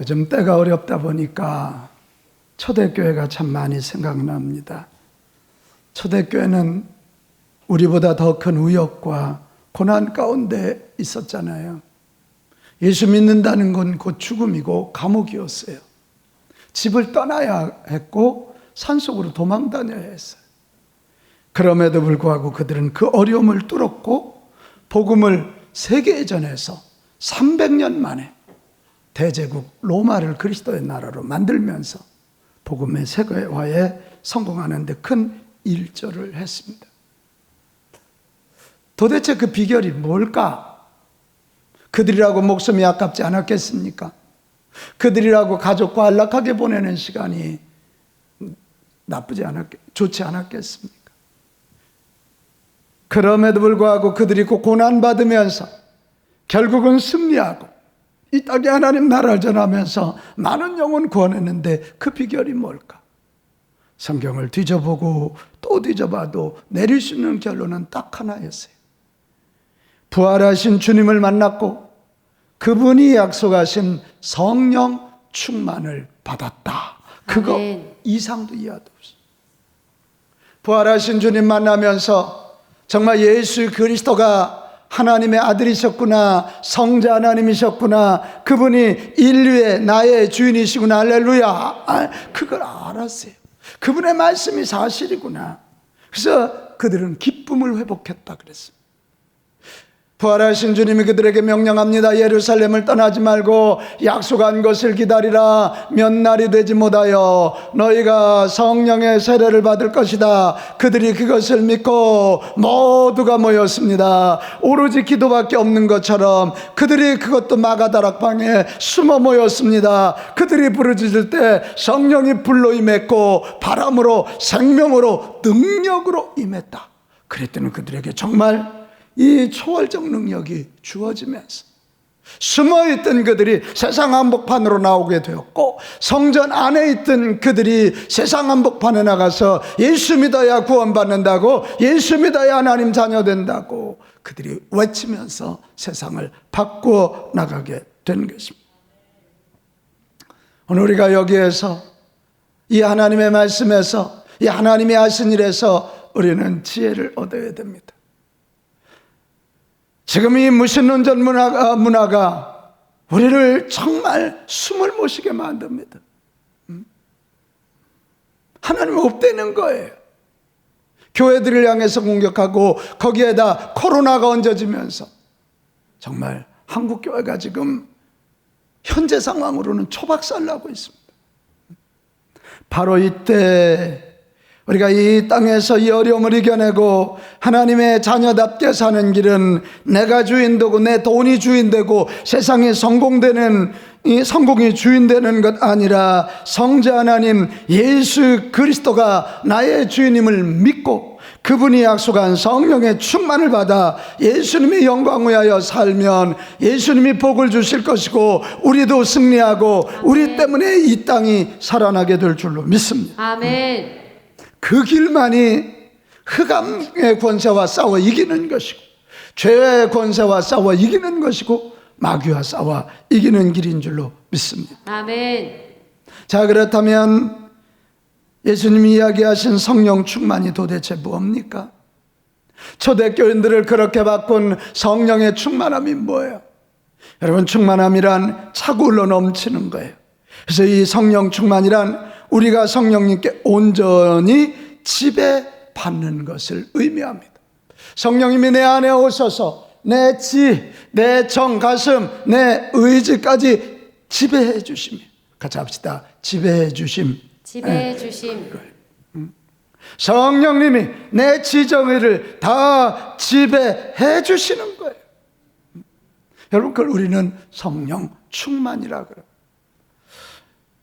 요즘 때가 어렵다 보니까 초대교회가 참 많이 생각납니다. 초대교회는 우리보다 더 큰 우역과 고난 가운데 있었잖아요. 예수 믿는다는 건 곧 죽음이고 감옥이었어요. 집을 떠나야 했고 산속으로 도망 다녀야 했어요. 그럼에도 불구하고 그들은 그 어려움을 뚫었고 복음을 세계에 전해서 300년 만에 대제국 로마를 그리스도의 나라로 만들면서 복음의 세계화에 성공하는 데 큰 일조를 했습니다. 도대체 그 비결이 뭘까? 그들이라고 목숨이 아깝지 않았겠습니까? 그들이라고 가족과 안락하게 보내는 시간이 좋지 않았겠습니까? 그럼에도 불구하고 그들이 고난받으면서 결국은 승리하고 이 땅에 하나님 나라를 전하면서 많은 영혼 구원했는데 그 비결이 뭘까? 성경을 뒤져보고 또 뒤져봐도 내릴 수 있는 결론은 딱 하나였어요. 부활하신 주님을 만났고 그분이 약속하신 성령 충만을 받았다. 그거 이상도 이하도 없어요. 부활하신 주님 만나면서 정말 예수 그리스도가 하나님의 아들이셨구나, 성자 하나님이셨구나, 그분이 인류의 나의 주인이시구나, 할렐루야. 그걸 알았어요. 그분의 말씀이 사실이구나. 그래서 그들은 기쁨을 회복했다 그랬어요. 부활하신 주님이 그들에게 명령합니다. 예루살렘을 떠나지 말고 약속한 것을 기다리라. 몇 날이 되지 못하여 너희가 성령의 세례를 받을 것이다. 그들이 그것을 믿고 모두가 모였습니다. 오로지 기도밖에 없는 것처럼 그들이 그것도 마가다락방에 숨어 모였습니다. 그들이 부르짖을 때 성령이 불로 임했고 바람으로 생명으로 능력으로 임했다. 그랬더니 그들에게 정말 이 초월적 능력이 주어지면서 숨어있던 그들이 세상 한복판으로 나오게 되었고, 성전 안에 있던 그들이 세상 한복판에 나가서 예수 믿어야 구원받는다고, 예수 믿어야 하나님 자녀 된다고 그들이 외치면서 세상을 바꾸어 나가게 된 것입니다. 오늘 우리가 여기에서 이 하나님의 말씀에서, 이 하나님이 하신 일에서 우리는 지혜를 얻어야 됩니다. 지금 이 무신론전 문화가 우리를 정말 숨을 못 쉬게 만듭니다. 하나님 없다는 거예요. 교회들을 향해서 공격하고 거기에다 코로나가 얹어지면서 정말 한국 교회가 지금 현재 상황으로는 초박살나고 있습니다. 바로 이때 우리가 이 땅에서 이 어려움을 이겨내고 하나님의 자녀답게 사는 길은 내가 주인 되고 내 돈이 주인 되고 세상에 성공이 주인 되는 것 아니라 성자 하나님 예수 그리스도가 나의 주인임을 믿고 그분이 약속한 성령의 충만을 받아 예수님의 영광 위하여 살면 예수님이 복을 주실 것이고 우리도 승리하고 우리 때문에 이 땅이 살아나게 될 줄로 믿습니다. 아멘. 그 길만이 흑암의 권세와 싸워 이기는 것이고 죄의 권세와 싸워 이기는 것이고 마귀와 싸워 이기는 길인 줄로 믿습니다. 아멘. 자, 그렇다면 예수님이 이야기하신 성령 충만이 도대체 뭡니까? 초대교인들을 그렇게 바꾼 성령의 충만함이 뭐예요? 여러분, 충만함이란 차고 흘러 넘치는 거예요. 그래서 이 성령 충만이란 우리가 성령님께 온전히 지배받는 것을 의미합니다. 성령님이 내 안에 오셔서 내 지, 내 정, 가슴, 내 의지까지 지배해 주시며, 같이 합시다. 지배해 주심. 지배해 주심. 성령님이 내 지정의를 다 지배해 주시는 거예요. 여러분, 그걸 우리는 성령 충만이라고 그래요.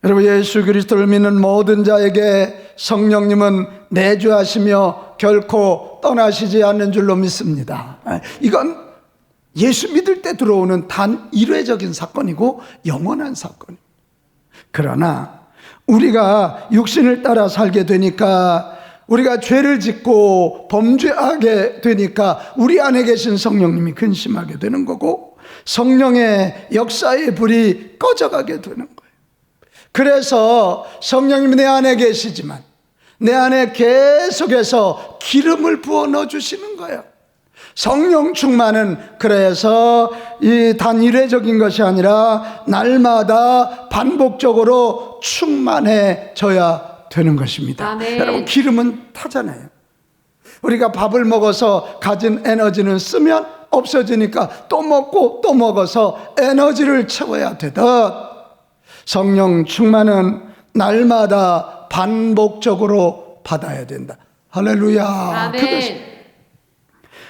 여러분, 예수 그리스도를 믿는 모든 자에게 성령님은 내주하시며 결코 떠나시지 않는 줄로 믿습니다. 이건 예수 믿을 때 들어오는 단 일회적인 사건이고 영원한 사건입니다. 그러나 우리가 육신을 따라 살게 되니까, 우리가 죄를 짓고 범죄하게 되니까 우리 안에 계신 성령님이 근심하게 되는 거고 성령의 역사의 불이 꺼져가게 되는 거예요. 그래서 성령님이 내 안에 계시지만 내 안에 계속해서 기름을 부어 넣어 주시는 거예요. 성령 충만은 그래서 이 단일회적인 것이 아니라 날마다 반복적으로 충만해져야 되는 것입니다. 아멘. 여러분, 기름은 타잖아요. 우리가 밥을 먹어서 가진 에너지는 쓰면 없어지니까 또 먹고 또 먹어서 에너지를 채워야 되듯 성령 충만은 날마다 반복적으로 받아야 된다. 할렐루야. 아멘.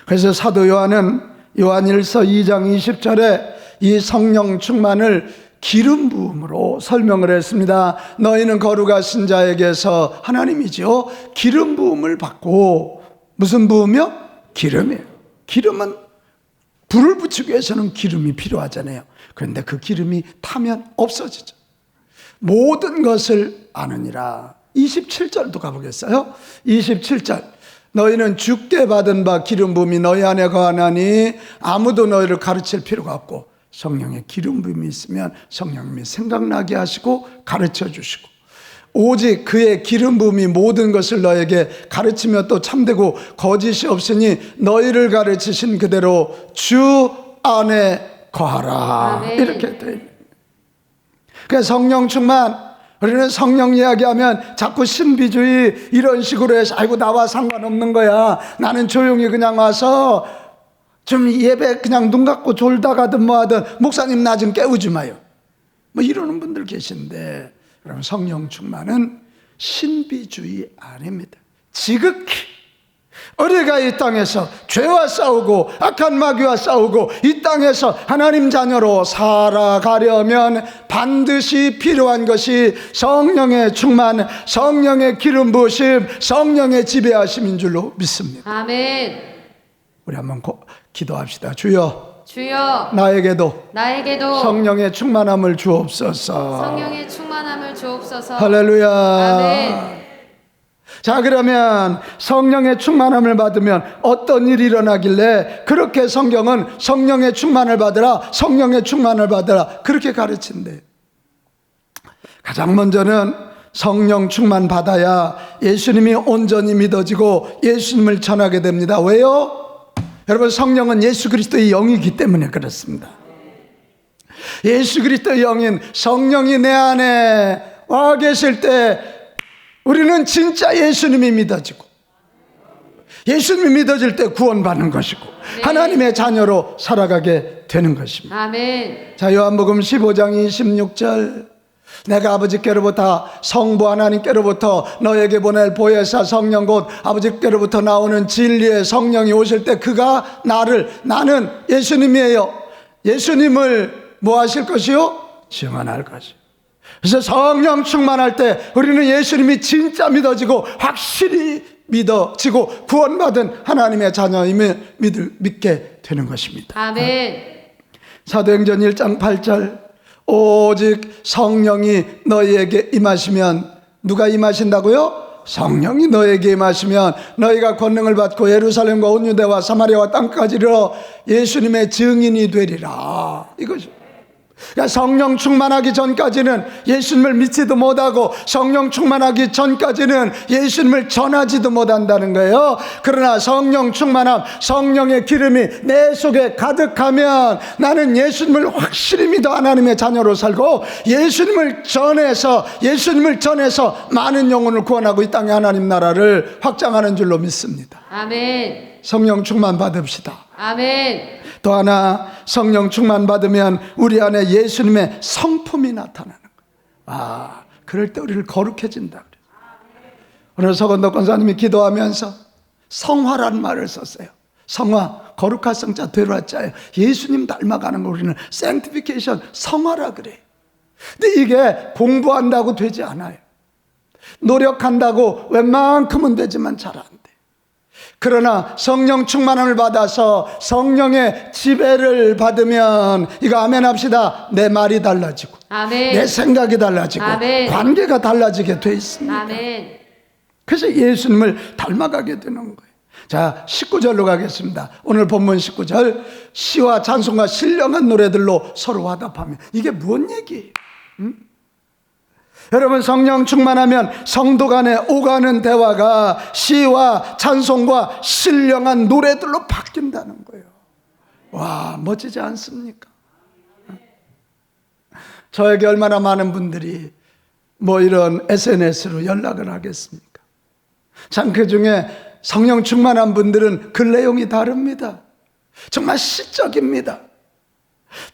그래서 사도 요한은 요한일서 2장 20절에 이 성령 충만을 기름 부음으로 설명을 했습니다. 너희는 거룩하신 자에게서 하나님이죠, 기름 부음을 받고. 무슨 부음이요? 기름이에요. 기름은 불을 붙이기 위해서는 기름이 필요하잖아요. 그런데 그 기름이 타면 없어지죠. 모든 것을 아느니라. 27절도 가보겠어요? 27절. 너희는 주께 받은 바 기름 부음이 너희 안에 거하나니 아무도 너희를 가르칠 필요가 없고, 성령의 기름 부음이 있으면 성령님이 생각나게 하시고 가르쳐 주시고, 오직 그의 기름 부음이 모든 것을 너에게 가르치며 또 참되고 거짓이 없으니 너희를 가르치신 그대로 주 안에 거하라. 아멘. 이렇게 돼 있는. 그래서 성령 충만, 우리는 성령 이야기하면 자꾸 신비주의 이런 식으로 해서 아이고 나와 상관없는 거야, 나는 조용히 그냥 와서 좀 예배 그냥 눈 감고 졸다 가든 뭐 하든 목사님 나 좀 깨우지 마요, 뭐 이러는 분들 계신데, 여러분, 성령 충만은 신비주의 아닙니다. 지극히 우리가 이 땅에서 죄와 싸우고 악한 마귀와 싸우고 이 땅에서 하나님 자녀로 살아가려면 반드시 필요한 것이 성령의 충만, 성령의 기름 부으심, 성령의 지배하심인 줄로 믿습니다. 아멘. 우리 한번 기도합시다. 주여, 주여, 나에게도 성령의 충만함을 주옵소서. 성령의 충만함을 주옵소서. 할렐루야. 아멘. 자, 그러면 성령의 충만함을 받으면 어떤 일이 일어나길래 그렇게 성경은 성령의 충만을 받으라, 성령의 충만을 받으라 그렇게 가르친대. 가장 먼저는 성령 충만 받아야 예수님이 온전히 믿어지고 예수님을 전하게 됩니다. 왜요? 여러분, 성령은 예수 그리스도의 영이기 때문에 그렇습니다. 예수 그리스도의 영인 성령이 내 안에 와 계실 때 우리는 진짜 예수님이 믿어지고, 예수님이 믿어질 때 구원받는 것이고 하나님의 자녀로 살아가게 되는 것입니다. 아멘. 자, 요한복음 15장 26절. 내가 아버지께로부터 성부 하나님께로부터 너에게 보낼 보혜사 성령 곧 아버지께로부터 나오는 진리의 성령이 오실 때 그가 나는 예수님이에요. 예수님을 뭐 하실 것이요? 증언할 것이요. 그래서 성령 충만할 때 우리는 예수님이 진짜 믿어지고 확실히 믿어지고 구원받은 하나님의 자녀임을 믿게 되는 것입니다. 아멘. 사도행전 1장 8절. 오직 성령이 너희에게 임하시면, 누가 임하신다고요? 성령이 너희에게 임하시면 너희가 권능을 받고 예루살렘과 온 유대와 사마리아와 땅까지 이르러 예수님의 증인이 되리라. 이거죠. 그러니까 성령 충만하기 전까지는 예수님을 믿지도 못하고 성령 충만하기 전까지는 예수님을 전하지도 못한다는 거예요. 그러나 성령 충만함, 성령의 기름이 내 속에 가득하면 나는 예수님을 확실히 믿어 하나님의 자녀로 살고 예수님을 전해서 많은 영혼을 구원하고 이 땅에 하나님 나라를 확장하는 줄로 믿습니다. 아멘. 성령 충만 받읍시다. 아멘. 또 하나, 성령 충만 받으면 우리 안에 예수님의 성품이 나타나는 거예요. 그럴 때 우리를 거룩해진다 그래요. 오늘 서건덕 권사님이 기도하면서 성화라는 말을 썼어요. 성화, 거룩할 성자 되라 자예요. 예수님 닮아가는 거 우리는 sanctification, 성화라 그래요. 근데 이게 공부한다고 되지 않아요. 노력한다고 웬만큼은 되지만 잘 안 돼. 그러나 성령 충만함을 받아서 성령의 지배를 받으면, 이거 아멘 합시다, 내 말이 달라지고 아멘. 내 생각이 달라지고 아멘. 관계가 달라지게 돼 있습니다. 아멘. 그래서 예수님을 닮아가게 되는 거예요. 자, 19절로 가겠습니다. 오늘 본문 19절. 시와 찬송과 신령한 노래들로 서로 화답하며. 이게 무슨 얘기예요? 여러분, 성령 충만하면 성도 간에 오가는 대화가 시와 찬송과 신령한 노래들로 바뀐다는 거예요. 와, 멋지지 않습니까? 저에게 얼마나 많은 분들이 뭐 이런 SNS로 연락을 하겠습니까? 참, 그 중에 성령 충만한 분들은 글 내용이 다릅니다. 정말 시적입니다.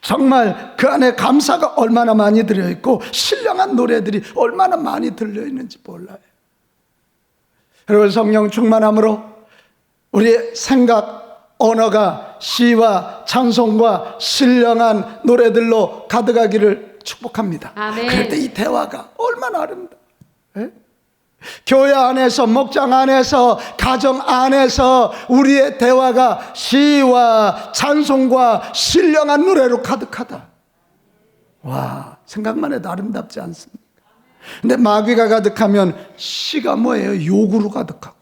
정말 그 안에 감사가 얼마나 많이 들어있고 신령한 노래들이 얼마나 많이 들려있는지 몰라요. 여러분, 성령 충만함으로 우리의 생각, 언어가 시와 찬송과 신령한 노래들로 가득하기를 축복합니다. 아멘. 그럴 때 이 대화가 얼마나 아름다워요. 교회 안에서, 목장 안에서, 가정 안에서 우리의 대화가 시와 찬송과 신령한 노래로 가득하다. 와, 생각만 해도 아름답지 않습니까? 근데 마귀가 가득하면 시가 뭐예요? 욕으로 가득하고,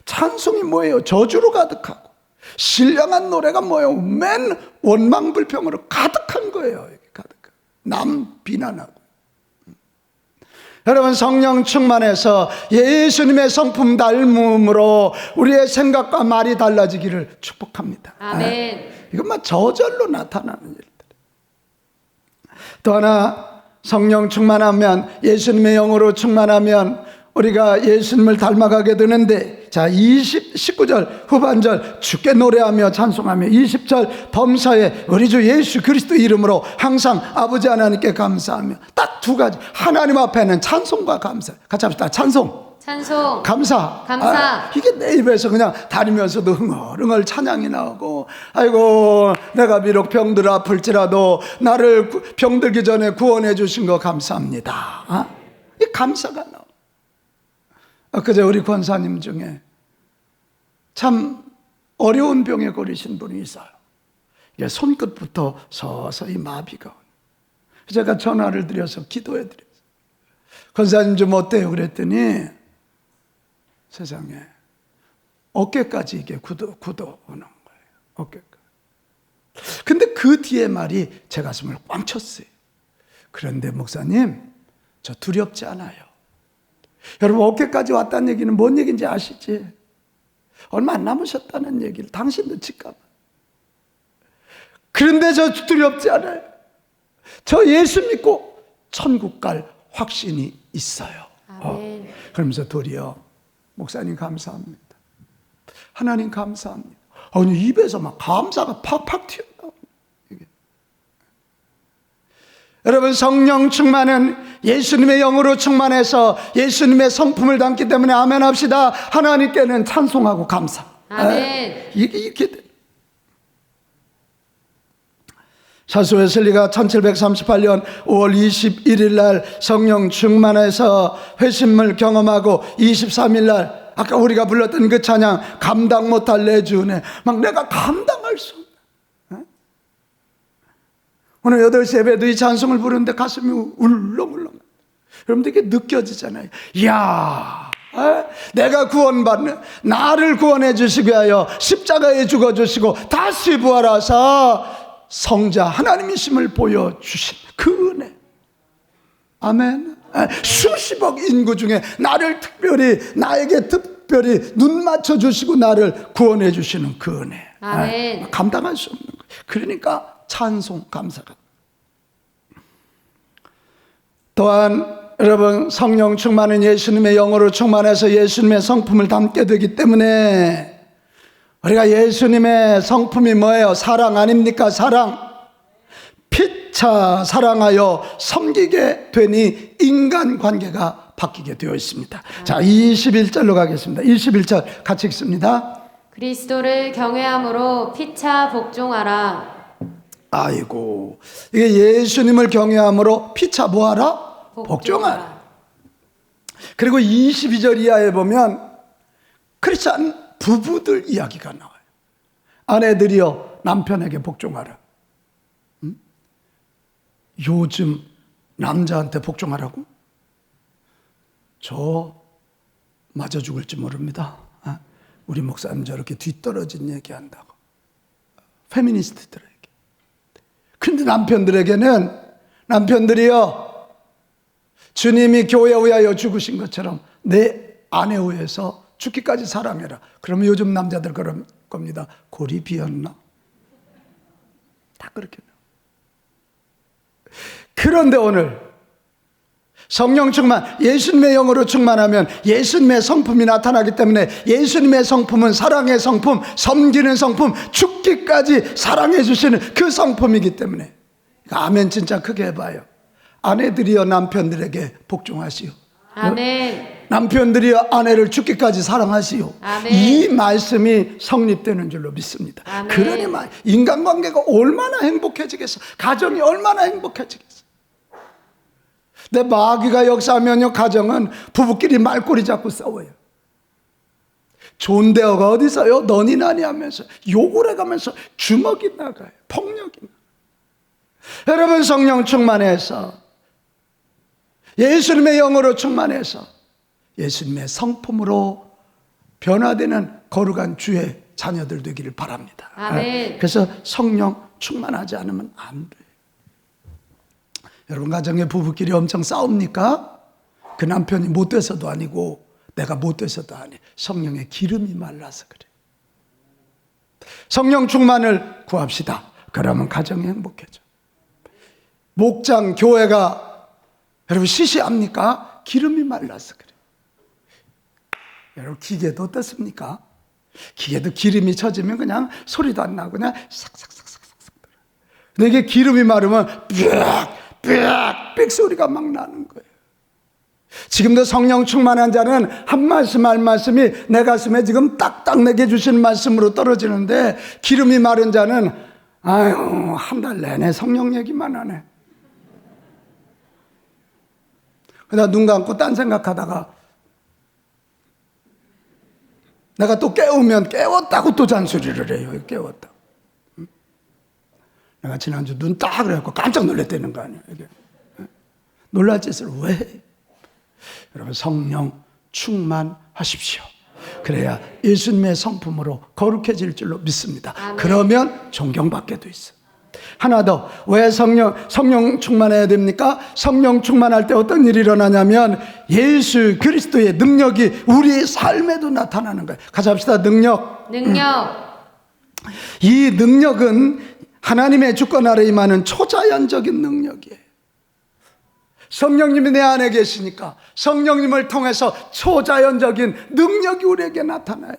찬송이 뭐예요? 저주로 가득하고, 신령한 노래가 뭐예요? 맨 원망불평으로 가득한 거예요. 가득하고, 남 비난하고. 여러분, 성령 충만해서 예수님의 성품 닮음으로 우리의 생각과 말이 달라지기를 축복합니다. 아멘. 이건 저절로 나타나는 일들. 또 하나, 성령 충만하면, 예수님의 영으로 충만하면 우리가 예수님을 닮아가게 되는데, 자, 19절 후반절 주께 노래하며 찬송하며, 20절 범사에 우리 주 예수 그리스도 이름으로 항상 아버지 하나님께 감사하며. 딱 두 가지. 하나님 앞에는 찬송과 감사. 같이 합시다. 찬송, 찬송, 감사. 감사. 이게 내 입에서 그냥 다니면서도 흥얼흥얼 찬양이 나오고, 아이고 내가 비록 병들 아플지라도 나를 병들기 전에 구원해 주신 거 감사합니다. 이 감사가 나와. 그제 우리 권사님 중에 참 어려운 병에 걸리신 분이 있어요. 이게 손끝부터 서서히 마비가 오는. 제가 전화를 드려서 기도해 드렸어요. 권사님 좀 어때요? 그랬더니 세상에 어깨까지 이게 굳어 오는 거예요. 어깨까지. 근데 그 뒤에 말이 제 가슴을 꽝 쳤어요. 그런데 목사님, 저 두렵지 않아요. 여러분, 어깨까지 왔다는 얘기는 뭔 얘기인지 아시지? 얼마 안 남으셨다는 얘기를 당신도 직감. 그런데 저 두렵지 않아요. 저 예수 믿고 천국 갈 확신이 있어요. 아멘. 그러면서 도리어 목사님 감사합니다. 하나님 감사합니다. 아니, 입에서 막 감사가 팍팍 튀어나옵니다. 여러분, 성령 충만은 예수님의 영으로 충만해서 예수님의 성품을 담기 때문에 아멘 합시다. 하나님께는 찬송하고 감사. 아멘. 이렇게 돼. 사도 웨슬리가 1738년 5월 21일 날 성령 충만해서 회심을 경험하고 23일 날 아까 우리가 불렀던 그 찬양, 감당 못할 내 주 은혜, 막 내가 감당할 수 없는. 오늘 8시 예배도 이 찬송을 부르는데 가슴이 울렁울렁. 여러분들 이게 느껴지잖아요. 이야, 내가 구원받는, 나를 구원해 주시기 위하여 십자가에 죽어주시고 다시 부활하사 성자 하나님이심을 보여주신 그 은혜. 아멘. 수십억 인구 중에 나에게 특별히 눈 맞춰주시고 나를 구원해 주시는 그 은혜. 아멘. 감당할 수 없는 거예요. 그러니까 찬송, 감사가. 또한 여러분, 성령 충만은 예수님의 영으로 충만해서 예수님의 성품을 담게 되기 때문에 우리가 예수님의 성품이 뭐예요? 사랑 아닙니까? 사랑. 피차 사랑하여 섬기게 되니 인간관계가 바뀌게 되어 있습니다. 자, 21절로 가겠습니다. 21절 같이 읽습니다. 그리스도를 경외함으로 피차 복종하라. 아이고, 이게 예수님을 경외함으로 피차 뭐하라? 복종하라. 그리고 22절 이하에 보면 크리스찬 부부들 이야기가 나와요. 아내들이여 남편에게 복종하라. 요즘 남자한테 복종하라고? 저 맞아 죽을지 모릅니다. 우리 목사님 저렇게 뒤떨어진 얘기한다고. 페미니스트들에게. 근데 남편들에게는, 남편들이여 주님이 교회에 위하여 죽으신 것처럼 내 아내에 위해서 죽기까지 사랑해라. 그러면 요즘 남자들 그럴 겁니다. 골이 비었나? 다 그렇게. 그런데 오늘 성령 충만, 예수님의 영으로 충만하면 예수님의 성품이 나타나기 때문에 예수님의 성품은 사랑의 성품, 섬기는 성품, 죽기까지 사랑해 주시는 그 성품이기 때문에 아멘 진짜 크게 해봐요. 아내들이여 남편들에게 복종하시오. 아멘. 남편들이여 아내를 죽기까지 사랑하시오. 아멘. 이 말씀이 성립되는 줄로 믿습니다. 아멘. 그러니 인간관계가 얼마나 행복해지겠어. 가정이 얼마나 행복해지겠어. 내 마귀가 역사하면요, 가정은 부부끼리 말꼬리 잡고 싸워요. 좋은 대화가 어디 있어요? 너니 나니 하면서 욕을 해가면서 주먹이 나가요. 폭력이 나가요. 여러분, 성령 충만해서 예수님의 영으로 충만해서 예수님의 성품으로 변화되는 거룩한 주의 자녀들 되기를 바랍니다. 아멘. 그래서 성령 충만하지 않으면 안 돼요. 여러분, 가정의 부부끼리 엄청 싸웁니까? 그 남편이 못돼서도 아니고 내가 못돼서도 아니, 성령의 기름이 말라서 그래. 성령 충만을 구합시다. 그러면 가정이 행복해져. 목장, 교회가 여러분 시시합니까? 기름이 말라서 그래. 여러분, 기계도 어떻습니까? 기계도 기름이 젖으면 그냥 소리도 안 나고 그냥 싹싹싹싹싹. 근데 이게 기름이 마르면 빽빽 소리가 막 나는 거예요. 지금도 성령 충만한 자는 한 말씀 한 말씀이 내 가슴에 지금 딱딱 내게 주신 말씀으로 떨어지는데, 기름이 마른 자는 아유, 한 달 내내 성령 얘기만 하네. 그러다 눈 감고 딴 생각하다가 내가 또 깨우면 깨웠다고 또 잔소리를 해요. 깨웠다. 내가 지난주 눈 딱 그래갖고 깜짝 놀랐다는 거 아니에요. 이게. 놀랄 짓을 왜 해? 여러분, 성령 충만하십시오. 그래야 예수님의 성품으로 거룩해질 줄로 믿습니다. 아멘. 그러면 존경받게 돼 있어. 하나 더, 왜 성령 충만해야 됩니까? 성령 충만할 때 어떤 일이 일어나냐면 예수 그리스도의 능력이 우리 삶에도 나타나는 거예요. 같이 합시다. 능력. 이 능력은 하나님의 주권 아래 임하는 초자연적인 능력이에요. 성령님이 내 안에 계시니까 성령님을 통해서 초자연적인 능력이 우리에게 나타나요.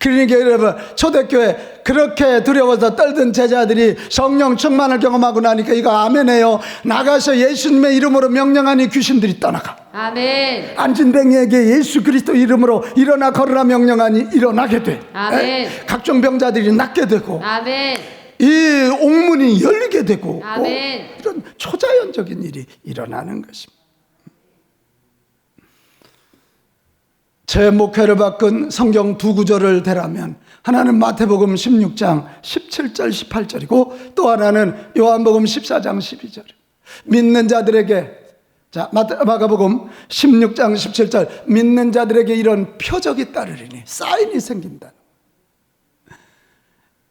그러니까 여러분, 초대교회 그렇게 두려워서 떨던 제자들이 성령 충만을 경험하고 나니까 이거 아멘해요. 나가서 예수님의 이름으로 명령하니 귀신들이 떠나가. 아멘. 안진뱅이에게 예수 그리스도 이름으로 일어나 걸으라 명령하니 일어나게 돼. 아멘. 각종 병자들이 낫게 되고, 아멘. 이 옥문이 열리게 되고, 아멘. 이런 초자연적인 일이 일어나는 것입니다. 제 목회를 바꾼 성경 두 구절을 대라면, 하나는 마태복음 16장 17절 18절이고 또 하나는 요한복음 14장 12절. 믿는 자들에게, 자, 마가복음 16장 17절, 믿는 자들에게 이런 표적이 따르리니, 사인이 생긴다.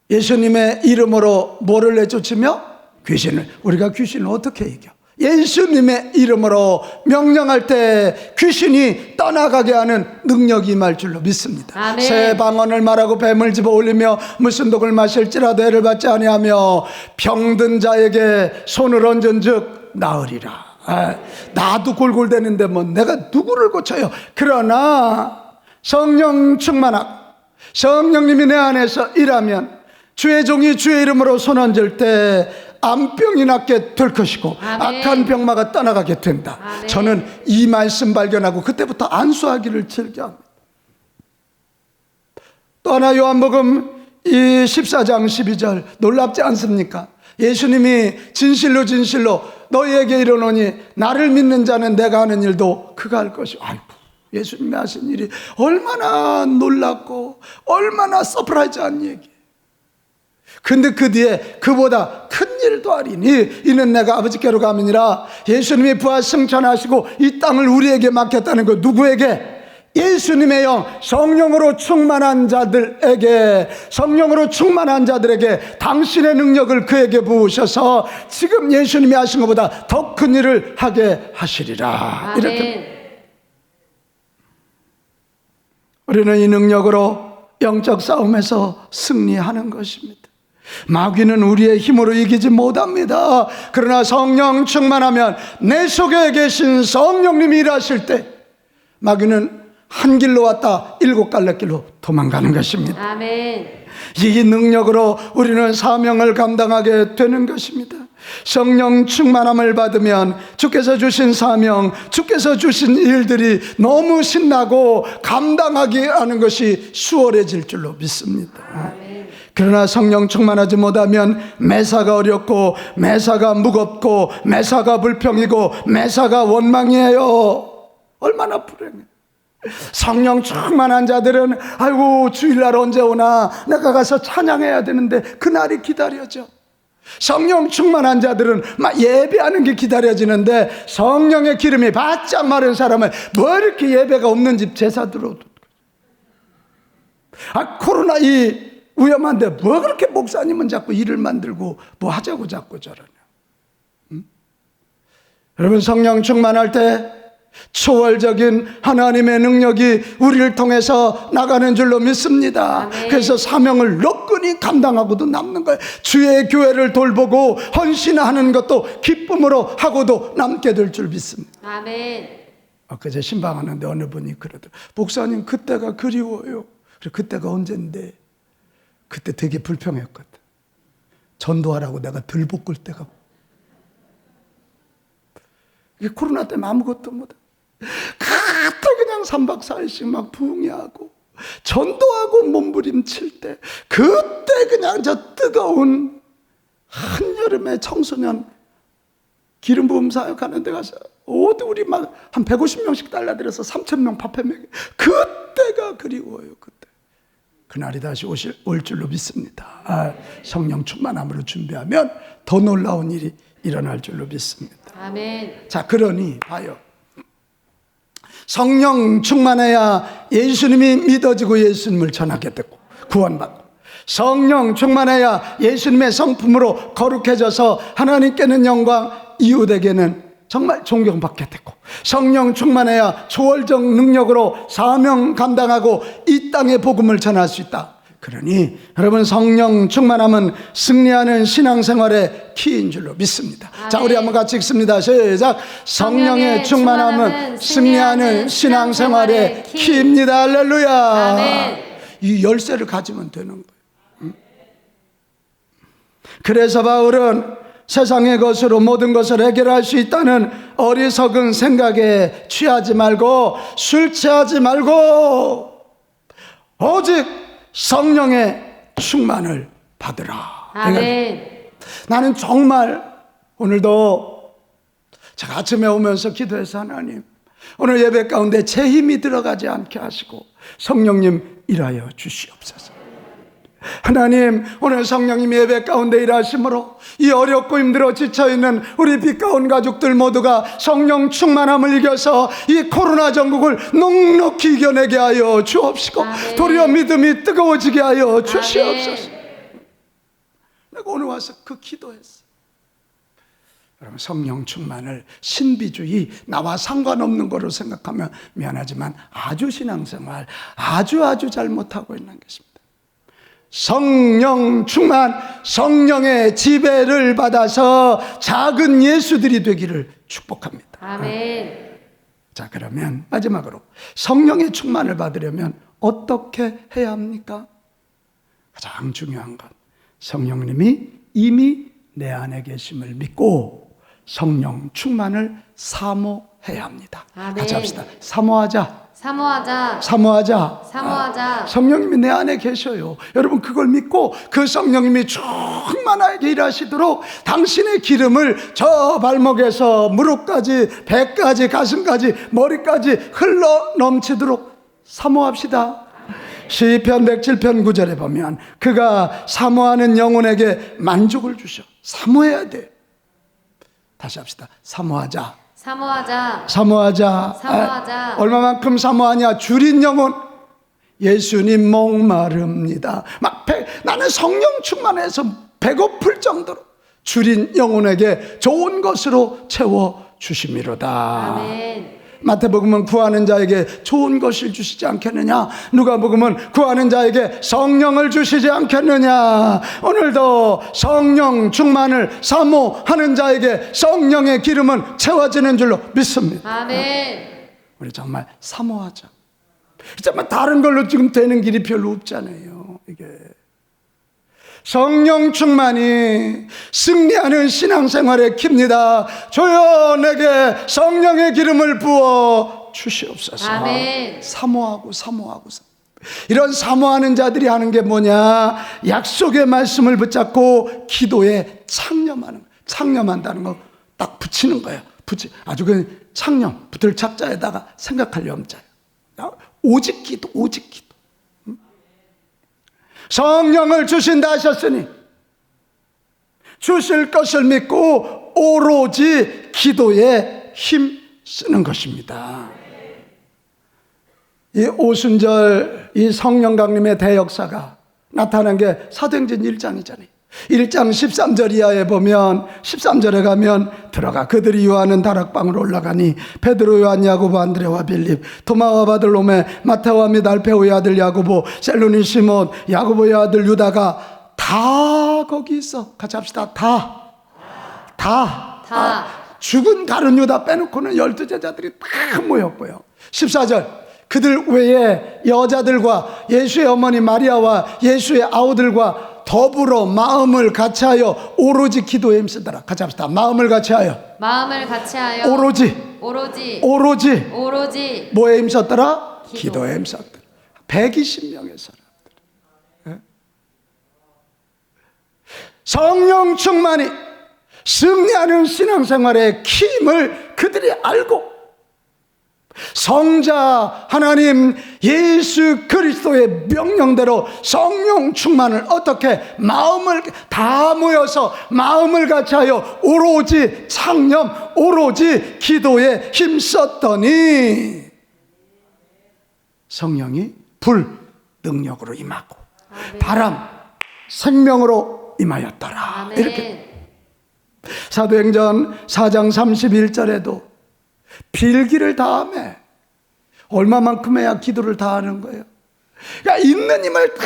예수님의 이름으로 뭐를 내쫓으며? 귀신을. 우리가 귀신을 어떻게 이겨? 예수님의 이름으로 명령할 때 귀신이 떠나가게 하는 능력이 임할 줄로 믿습니다. 아멘. 새 방언을 말하고 뱀을 집어 올리며 무슨 독을 마실지라도 해를 받지 아니하며 병든 자에게 손을 얹은즉 나으리라. 나도 골골대는데 뭐 내가 누구를 고쳐요? 그러나 성령 충만하고 성령님이 내 안에서 일하면 주의 종이 주의 이름으로 손 얹을 때 암병이 낫게 될 것이고, 아멘. 악한 병마가 떠나가게 된다. 아멘. 저는 이 말씀 발견하고 그때부터 안수하기를 즐겨합니다. 또 하나 요한복음 이 14장 12절 놀랍지 않습니까? 예수님이 진실로 진실로 너희에게 이르노니 나를 믿는 자는 내가 하는 일도 그가 할 것이고. 아이고, 예수님이 하신 일이 얼마나 놀랍고 얼마나 서프라이즈한 얘기. 근데 그 뒤에 그보다 큰 일도 하리니 이는 내가 아버지께로 가면이라. 예수님이 부활 승천하시고 이 땅을 우리에게 맡겼다는 거, 누구에게? 예수님의 영, 성령으로 충만한 자들에게, 성령으로 충만한 자들에게 당신의 능력을 그에게 부으셔서 지금 예수님이 하신 것보다 더 큰 일을 하게 하시리라. 이렇게 아멘. 우리는 이 능력으로 영적 싸움에서 승리하는 것입니다. 마귀는 우리의 힘으로 이기지 못합니다. 그러나 성령 충만하면 내 속에 계신 성령님이 일하실 때 마귀는 한 길로 왔다 7갈래길로 도망가는 것입니다. 아멘. 이 능력으로 우리는 사명을 감당하게 되는 것입니다. 성령 충만함을 받으면 주께서 주신 사명, 주께서 주신 일들이 너무 신나고 감당하게 하는 것이 수월해질 줄로 믿습니다. 아멘. 그러나 성령 충만하지 못하면 매사가 어렵고 매사가 무겁고 매사가 불평이고 매사가 원망이에요. 얼마나 불행해. 성령 충만한 자들은 아이고 주일날 언제 오나 내가 가서 찬양해야 되는데 그날이 기다려져. 성령 충만한 자들은 막 예배하는 게 기다려지는데 성령의 기름이 바짝 마른 사람은 뭐 이렇게 예배가 없는 집 제사 들어도 코로나 이 위험한데 뭐 그렇게 목사님은 자꾸 일을 만들고 뭐 하자고 자꾸 저러냐. 여러분 성령 충만할 때 초월적인 하나님의 능력이 우리를 통해서 나가는 줄로 믿습니다. 아멘. 그래서 사명을 너끈히 감당하고도 남는 거예요. 주의 교회를 돌보고 헌신하는 것도 기쁨으로 하고도 남게 될 줄 믿습니다. 아멘. 그제 신방하는데 어느 분이 그러더라고요. 목사님 그때가 그리워요. 그래, 그때가 언젠데 그때 되게 불평했거든. 전도하라고 내가 들 볶을 때가 이게 코로나 때문에 아무것도 못해. 그때 그냥 3박 4일씩 막 부흥회하고 전도하고 몸부림칠 때 그때 그냥 저 뜨거운 한여름에 청소년 기름 부음 사역하는 데 가서 어디 우리 막 한 150명씩 달라들여서 3,000명 밥해 먹여. 그때가 그리워요. 그때 그날이 다시 올 줄로 믿습니다. 성령 충만함으로 준비하면 더 놀라운 일이 일어날 줄로 믿습니다. 아멘. 자, 그러니 봐요. 성령 충만해야 예수님이 믿어지고 예수님을 전하게 되고 구원받고, 성령 충만해야 예수님의 성품으로 거룩해져서 하나님께는 영광, 이웃에게는 정말 존경받게 되고, 성령 충만해야 초월적 능력으로 사명 감당하고 이 땅의 복음을 전할 수 있다. 그러니 여러분 성령 충만함은 승리하는 신앙생활의 키인 줄로 믿습니다. 아멘. 자, 우리 한번 같이 읽습니다. 시작. 성령의 충만함은 승리하는 신앙생활의 키입니다. 할렐루야. 아멘. 이 열쇠를 가지면 되는 거예요. 그래서 바울은 세상의 것으로 모든 것을 해결할 수 있다는 어리석은 생각에 취하지 말고 술 취하지 말고 오직 성령의 충만을 받으라. 아멘. 나는 정말 오늘도 제가 아침에 오면서 기도해서 하나님 오늘 예배 가운데 제 힘이 들어가지 않게 하시고 성령님 일하여 주시옵소서. 하나님 오늘 성령님 예배 가운데 일하심으로 이 어렵고 힘들어 지쳐있는 우리 빛가운 가족들 모두가 성령 충만함을 이겨서 이 코로나 전국을 넉넉히 이겨내게 하여 주옵시고 아멘. 도리어 믿음이 뜨거워지게 하여 주시옵소서. 아멘. 내가 오늘 와서 그 기도했어. 여러분 성령 충만을 신비주의 나와 상관없는 거로 생각하면 미안하지만 아주 신앙생활 아주 잘못하고 있는 것입니다. 성령 충만, 성령의 지배를 받아서 작은 예수들이 되기를 축복합니다. 아멘. 자, 그러면 마지막으로 성령의 충만을 받으려면 어떻게 해야 합니까? 가장 중요한 건 성령님이 이미 내 안에 계심을 믿고 성령 충만을 사모해야 합니다. 아멘. 같이 합시다. 사모하자. 사모하자. 사모하자. 사모하자. 성령님이 내 안에 계셔요. 여러분 그걸 믿고 그 성령님이 충만하게 일하시도록 당신의 기름을 저 발목에서 무릎까지 배까지 가슴까지 머리까지 흘러 넘치도록 사모합시다. 시편 107편 9절에 보면 그가 사모하는 영혼에게 만족을 주셔. 사모해야 돼. 다시 합시다. 사모하자. 사모하자. 사모하자. 사모하자. 얼마만큼 사모하냐? 줄인 영혼. 예수님 목마릅니다. 나는 성령 충만해서 배고플 정도로 줄인 영혼에게 좋은 것으로 채워 주심이로다. 아멘. 마태복음은 구하는 자에게 좋은 것을 주시지 않겠느냐? 누가복음은 구하는 자에게 성령을 주시지 않겠느냐? 오늘도 성령 충만을 사모하는 자에게 성령의 기름은 채워지는 줄로 믿습니다. 아멘. 우리 정말 사모하자. 정말 다른 걸로 지금 되는 길이 별로 없잖아요. 이게 성령 충만이 승리하는 신앙생활의 킵니다. 주여 내게 성령의 기름을 부어 주시옵소서. 아멘. 사모하고. 이런 사모하는 자들이 하는 게 뭐냐? 약속의 말씀을 붙잡고 기도에 창념한다는 거 딱 붙이는 거예요. 아주 그 창념, 붙을 착자에다가 생각할 염자예요. 오직 기도. 성령을 주신다 하셨으니 주실 것을 믿고 오로지 기도에 힘 쓰는 것입니다. 이 오순절 이 성령 강림의 대역사가 나타난 게 사도행전 1장이잖아요. 1장 13절 이하에 보면 13절에 가면 들어가 그들이 요하는 다락방으로 올라가니 베드로 요한 야고보 안드레와 빌립 도마와 바들로메 마테오와 및 알페오의 아들 야고보 셀로니 시몬 야고보의 아들 유다가 다 거기 있어. 같이 합시다. 다 죽은 다른 유다 빼놓고는 12제자들이 다 모였고요. 14절 그들 외에 여자들과 예수의 어머니 마리아와 예수의 아우들과 더불어 마음을 같이하여 오로지 기도에 힘쓰더라. 같이 합시다. 마음을 같이하여 오로지 뭐에 힘썼더라? 기도에 힘썼더라. 120명의 사람들. 성령 충만이 승리하는 신앙생활의 힘을 그들이 알고 성자 하나님 예수 그리스도의 명령대로 성령 충만을 어떻게 마음을 다 모여서 마음을 같이하여 오로지 창념 오로지 기도에 힘썼더니 성령이 불 능력으로 임하고 아멘. 바람 생명으로 임하였더라. 아멘. 이렇게 사도행전 4장 31절에도 빌기를 다하며 얼마만큼 해야 기도를 다하는 거예요. 그러니까 있는 힘을 다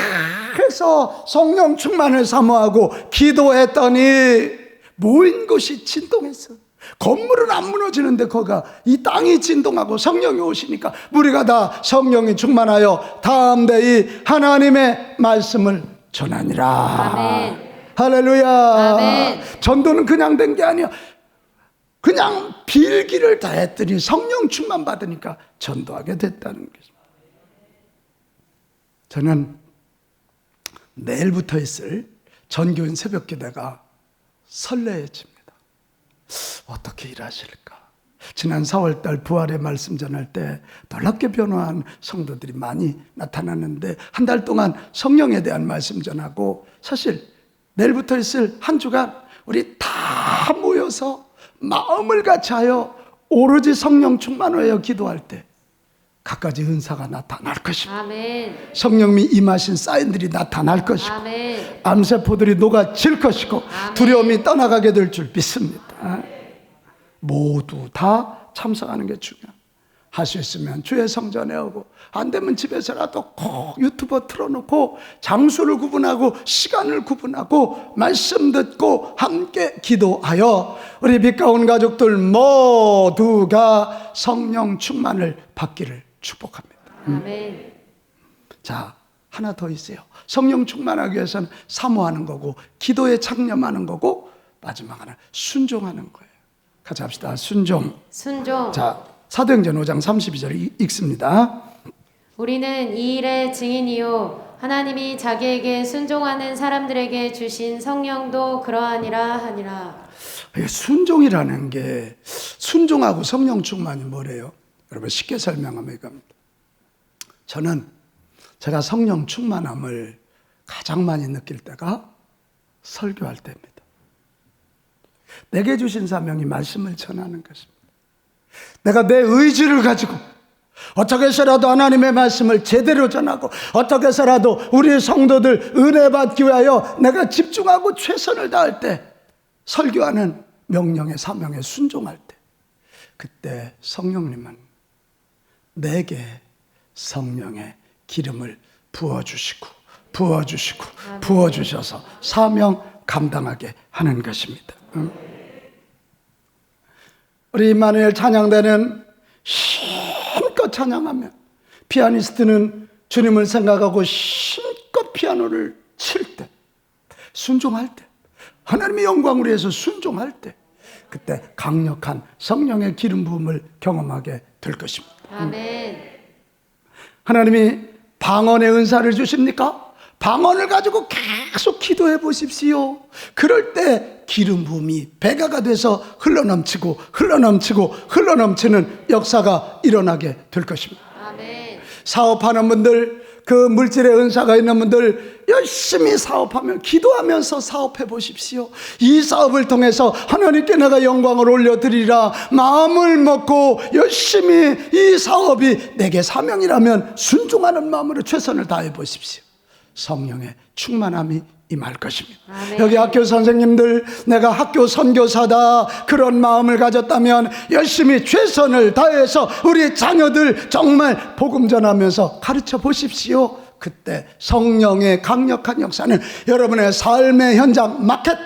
해서 성령 충만을 사모하고 기도했더니 모인 곳이 진동했어. 건물은 안 무너지는데 거기가 이 땅이 진동하고 성령이 오시니까 우리가 다 성령이 충만하여 다음대이 하나님의 말씀을 전하니라. 아멘. 할렐루야. 아멘. 전도는 그냥 된 게 아니야. 그냥 빌기를 다 했더니 성령 충만 받으니까 전도하게 됐다는 것입니다. 저는 내일부터 있을 전교인 새벽기도가 설레집니다. 어떻게 일하실까? 지난 4월달 부활의 말씀 전할 때 놀랍게 변화한 성도들이 많이 나타났는데 한 달 동안 성령에 대한 말씀 전하고 사실 내일부터 있을 한 주간 우리 다 모여서 마음을 같이하여 오로지 성령 충만하여 기도할 때 갖가지 은사가 나타날 것입니다. 아멘. 성령이 임하신 사인들이 나타날 것이고 아멘. 암세포들이 녹아질 것이고 아멘. 두려움이 떠나가게 될 줄 믿습니다. 모두 다 참석하는 게 중요해요. 할 수 있으면 주의 성전에 오고 안 되면 집에서라도 꼭 유튜버 틀어놓고 장소를 구분하고 시간을 구분하고 말씀 듣고 함께 기도하여 우리 빛가운 가족들 모두가 성령 충만을 받기를 축복합니다. 아멘. 자, 하나 더 있어요. 성령 충만하기 위해서는 사모하는 거고 기도에 창념하는 거고 마지막 하나 순종하는 거예요. 같이 합시다. 순종. 자, 사도행전 5장 32절 읽습니다. 우리는 이 일의 증인이요 하나님이 자기에게 순종하는 사람들에게 주신 성령도 그러하니라 하니라. 순종이라는 게 순종하고 성령 충만이 뭐래요? 여러분 쉽게 설명하면 이겁니다. 저는 제가 성령 충만함을 가장 많이 느낄 때가 설교할 때입니다. 내게 주신 사명이 말씀을 전하는 것입니다. 내가 내 의지를 가지고 어떻게 해서라도 하나님의 말씀을 제대로 전하고 어떻게 해서라도 우리 성도들 은혜 받기 위하여 내가 집중하고 최선을 다할 때, 설교하는 명령의 사명에 순종할 때, 그때 성령님은 내게 성령의 기름을 부어주시고 부어주셔서 사명 감당하게 하는 것입니다. 우리 임마누엘 찬양대는 힘껏 찬양하면, 피아니스트는 주님을 생각하고 힘껏 피아노를 칠 때, 순종할 때, 하나님의 영광을 위해서 순종할 때, 그때 강력한 성령의 기름 부음을 경험하게 될 것입니다. 아멘. 하나님이 방언의 은사를 주십니까? 방언을 가지고 계속 기도해 보십시오. 그럴 때 기름 부음이 배가가 돼서 흘러넘치는 역사가 일어나게 될 것입니다. 아멘. 사업하는 분들, 그 물질의 은사가 있는 분들 열심히 사업하며 기도하면서 사업해 보십시오. 이 사업을 통해서 하나님께 내가 영광을 올려드리라 마음을 먹고 열심히 이 사업이 내게 사명이라면 순종하는 마음으로 최선을 다해 보십시오. 성령의 충만함이 임할 것입니다. 아멘. 여기 학교 선생님들, 내가 학교 선교사다 그런 마음을 가졌다면 열심히 최선을 다해서 우리 자녀들 정말 복음 전하면서 가르쳐 보십시오. 그때 성령의 강력한 역사는 여러분의 삶의 현장, 마켓,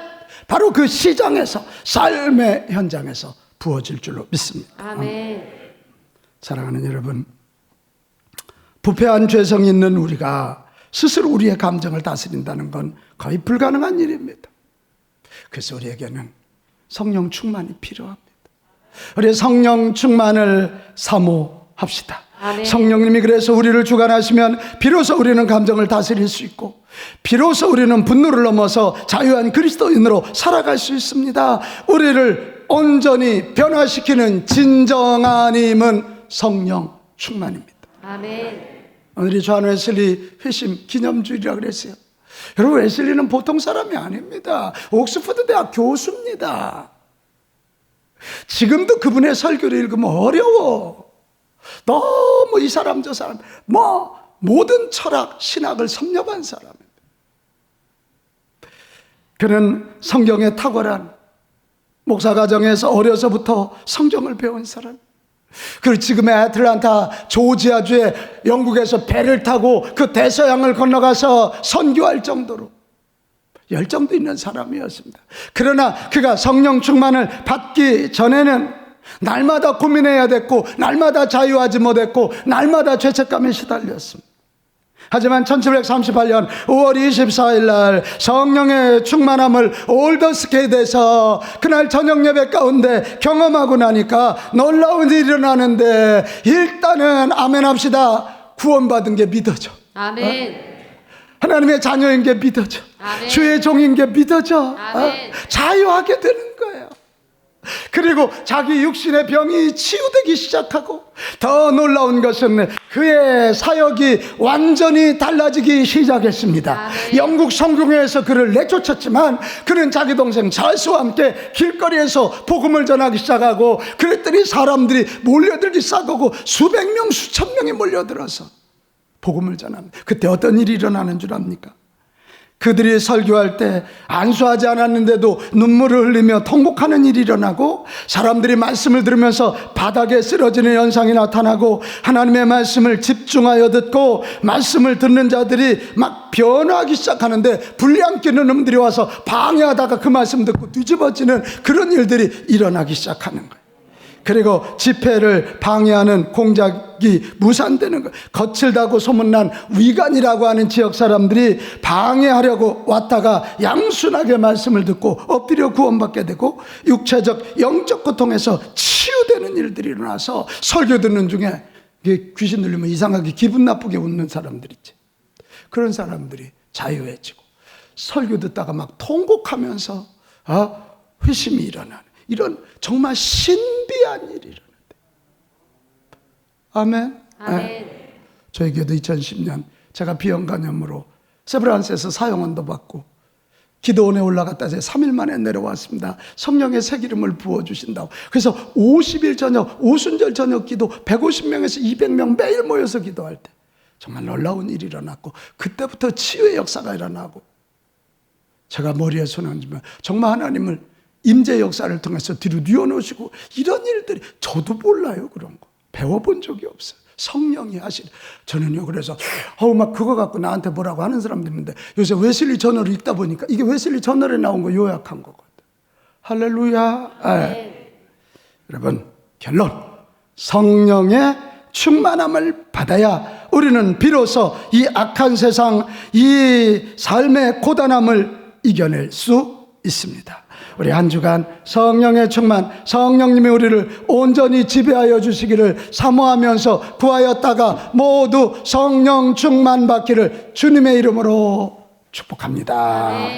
바로 그 시장에서, 삶의 현장에서 부어질 줄로 믿습니다. 아멘. 사랑하는 여러분, 부패한 죄성이 있는 우리가 스스로 우리의 감정을 다스린다는 건 거의 불가능한 일입니다. 그래서 우리에게는 성령 충만이 필요합니다. 우리 성령 충만을 사모합시다. 아멘. 성령님이 그래서 우리를 주관하시면 비로소 우리는 감정을 다스릴 수 있고, 비로소 우리는 분노를 넘어서 자유한 그리스도인으로 살아갈 수 있습니다. 우리를 온전히 변화시키는 진정한 힘은 성령 충만입니다. 아멘. 오늘이 존 웨슬리 회심 기념주일이라고 그랬어요. 여러분, 웨슬리는 보통 사람이 아닙니다. 옥스퍼드 대학 교수입니다. 지금도 그분의 설교를 읽으면 어려워. 너무 이 사람 저 사람 모든 철학 신학을 섭렵한 사람입니다. 그는 성경에 탁월한 목사 과정에서 어려서부터 성경을 배운 사람. 그리고 지금의 애틀란타 조지아주에 영국에서 배를 타고 그 대서양을 건너가서 선교할 정도로 열정도 있는 사람이었습니다. 그러나 그가 성령 충만을 받기 전에는 날마다 고민해야 됐고, 날마다 자유하지 못했고, 날마다 죄책감에 시달렸습니다. 하지만 1738년 5월 24일 날 성령의 충만함을 올더스케이드에서 그날 저녁 예배 가운데 경험하고 나니까 놀라운 일이 일어나는데, 일단은 아멘 합시다. 구원받은 게 믿어져. 아멘. 하나님의 자녀인 게 믿어져. 아멘. 주의 종인 게 믿어져. 아멘. 자유하게 되는 거예요. 그리고 자기 육신의 병이 치유되기 시작하고, 더 놀라운 것은 그의 사역이 완전히 달라지기 시작했습니다. 아멘. 영국 성공회에서 그를 내쫓았지만 그는 자기 동생 찰스와 함께 길거리에서 복음을 전하기 시작하고, 그랬더니 사람들이 몰려들기 시작하고 수백 명 수천 명이 몰려들어서 복음을 전합니다. 그때 어떤 일이 일어나는 줄 압니까? 그들이 설교할 때 안수하지 않았는데도 눈물을 흘리며 통곡하는 일이 일어나고, 사람들이 말씀을 들으면서 바닥에 쓰러지는 현상이 나타나고, 하나님의 말씀을 집중하여 듣고 말씀을 듣는 자들이 막 변화하기 시작하는데, 불량 끼는 놈들이 와서 방해하다가 그 말씀 듣고 뒤집어지는 그런 일들이 일어나기 시작하는 거예요. 그리고 집회를 방해하는 공작이 무산되는 거예요. 거칠다고 소문난 위간이라고 하는 지역 사람들이 방해하려고 왔다가 양순하게 말씀을 듣고 엎드려 구원받게 되고, 육체적 영적 고통에서 치유되는 일들이 일어나서 설교 듣는 중에 귀신 들리면 이상하게 기분 나쁘게 웃는 사람들 있지. 그런 사람들이 자유해지고, 설교 듣다가 막 통곡하면서 회심이 일어나는, 이런 정말 신비한 일이 일어난대. 아멘. 아멘. 네. 저희 교회도 2010년 제가 비형 간염으로 세브란스에서 사형원도 받고 기도원에 올라갔다 이제 3일 만에 내려왔습니다. 성령의 새 기름을 부어주신다고. 그래서 50일 저녁, 오순절 저녁 기도 150명에서 200명 매일 모여서 기도할 때 정말 놀라운 일이 일어났고, 그때부터 치유의 역사가 일어나고, 제가 머리에 손을 얹으면 정말 하나님을 임재 역사를 통해서 뒤로 뉘어놓으시고, 이런 일들이 저도 몰라요. 그런 거 배워본 적이 없어요. 성령이 하시는. 저는요, 그래서 막 그거 갖고 나한테 뭐라고 하는 사람도 있는데, 요새 웨슬리 저널을 읽다 보니까 이게 웨슬리 저널에 나온 거 요약한 거거든. 할렐루야. 여러분, 결론, 성령의 충만함을 받아야 우리는 비로소 이 악한 세상, 이 삶의 고단함을 이겨낼 수 있습니다. 우리 한 주간 성령의 충만, 성령님이 우리를 온전히 지배하여 주시기를 사모하면서 구하였다가 모두 성령 충만 받기를 주님의 이름으로 축복합니다.